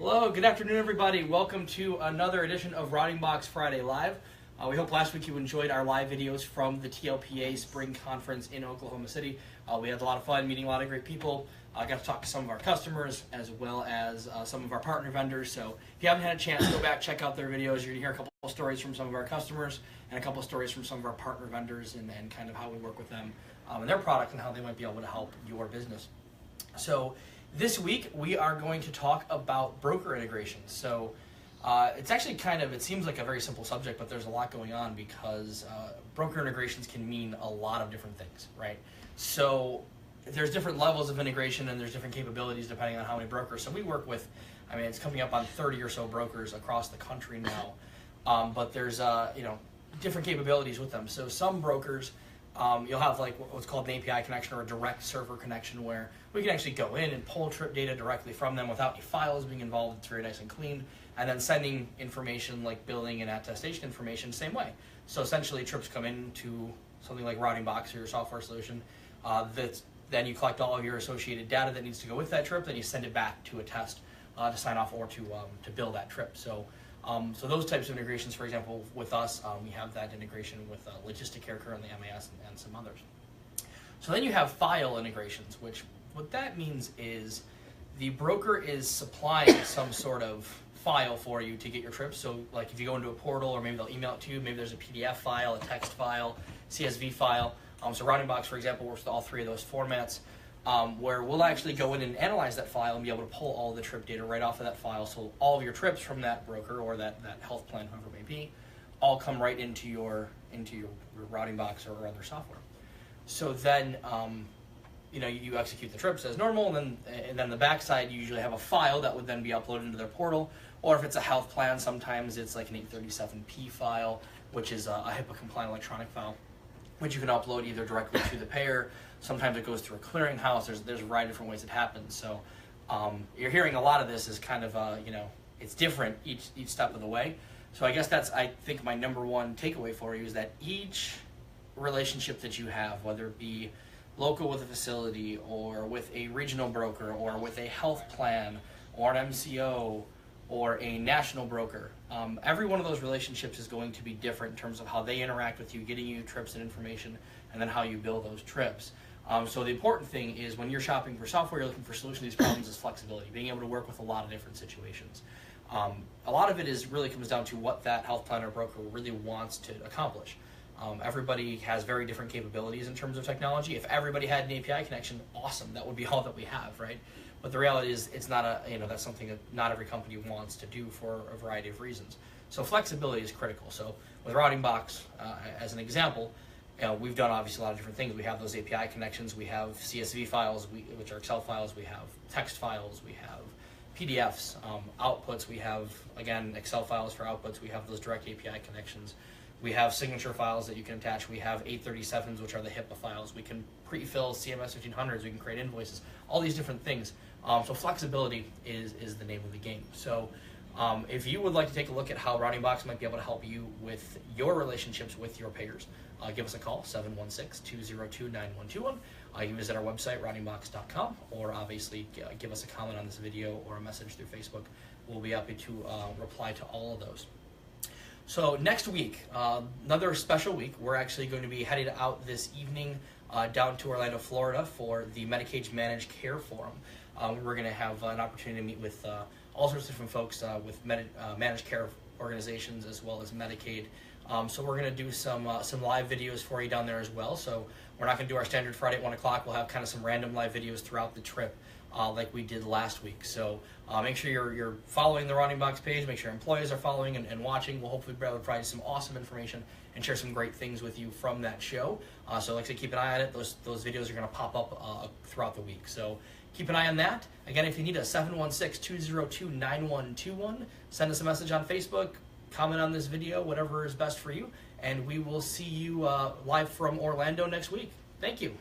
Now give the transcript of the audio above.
Hello, good afternoon everybody. Welcome to another edition of Routing Box Friday Live. We hope last week you enjoyed our live videos from the TLPA Spring Conference in Oklahoma City. We had a lot of fun meeting a lot of great people. I got to talk to some of our customers as well as some of our partner vendors. So if you haven't had a chance, go back, check out their videos. You're going to hear a couple of stories from some of our customers and a couple of stories from some of our partner vendors and kind of how we work with them and their product and how they might be able to help your business. So this week we are going to talk about broker integrations. So it's actually it seems like a very simple subject, but there's a lot going on because broker integrations can mean a lot of different things, right? So there's different levels of integration and there's different capabilities depending on how many brokers. So we work with, it's coming up on 30 or so brokers across the country now, but there's different capabilities with them. So some brokers, you'll have like what's called an API connection or a direct server connection where we can actually go in and pull trip data directly from them without any files being involved. It's very nice and clean. And then sending information like billing and attestation information same way. So essentially trips come into something like Routing Box or your software solution. Then you collect all of your associated data that needs to go with that trip. Then you send it back to Attest to sign off or to bill that trip. So those types of integrations, for example, with us, we have that integration with Logisticare currently, MAS, and some others. So then you have file integrations, which what that means is the broker is supplying some sort of file for you to get your trips. So like if you go into a portal or maybe they'll email it to you, maybe there's a PDF file, a text file, CSV file. So Routing Box, for example, works with all three of those formats. Where we'll actually go in and analyze that file and be able to pull all the trip data right off of that file. So all of your trips from that broker or that health plan, whoever it may be, all come right into your Routing Box or other software. So then you execute the trips as normal, and then the backside you usually have a file that would then be uploaded into their portal. Or if it's a health plan, sometimes it's like an 837p file, which is a HIPAA compliant electronic file, which you can upload either directly to the payer. Sometimes it goes through a clearinghouse. There's a variety of different ways it happens. So you're hearing a lot of this is kind of it's different each step of the way. So I guess that's, I think, my number one takeaway for you is that each relationship that you have, whether it be local with a facility or with a regional broker or with a health plan or an MCO or a national broker, every one of those relationships is going to be different in terms of how they interact with you, getting you trips and information, and then how you bill those trips. So the important thing is when you're shopping for software, you're looking for solutions to these problems is flexibility, being able to work with a lot of different situations. A lot of it really comes down to what that health plan or broker really wants to accomplish. Everybody has very different capabilities in terms of technology. If everybody had an API connection, awesome, that would be all that we have, right? But the reality is it's not that's something that not every company wants to do for a variety of reasons. So flexibility is critical. So with Routing Box, as an example, we've done obviously a lot of different things. We have those API connections, we have CSV files, which are Excel files, we have text files, we have PDFs, outputs, we have, again, Excel files for outputs, we have those direct API connections. We have signature files that you can attach. We have 837s, which are the HIPAA files. We can pre-fill CMS 1500s. We can create invoices, all these different things. So flexibility is the name of the game. So if you would like to take a look at how Routing Box might be able to help you with your relationships with your payers, give us a call, 716-202-9121. You can visit our website, routingbox.com, or obviously give us a comment on this video or a message through Facebook. We'll be happy to reply to all of those. So next week, another special week, we're actually going to be headed out this evening down to Orlando, Florida for the Medicaid Managed Care Forum. We're going to have an opportunity to meet with all sorts of different folks with managed care organizations as well as Medicaid. So we're going to do some live videos for you down there as well. So we're not going to do our standard Friday at 1 o'clock. We'll have kind of some random live videos throughout the trip like we did last week. So make sure you're following the Routing Box page. Make sure your employees are following and watching. We'll hopefully be able to provide some awesome information and share some great things with you from that show. So like I said, keep an eye on it. Those videos are going to pop up throughout the week. So keep an eye on that. Again, if you need a 716-202-9121, send us a message on Facebook, comment on this video, whatever is best for you, and we will see you live from Orlando next week. Thank you.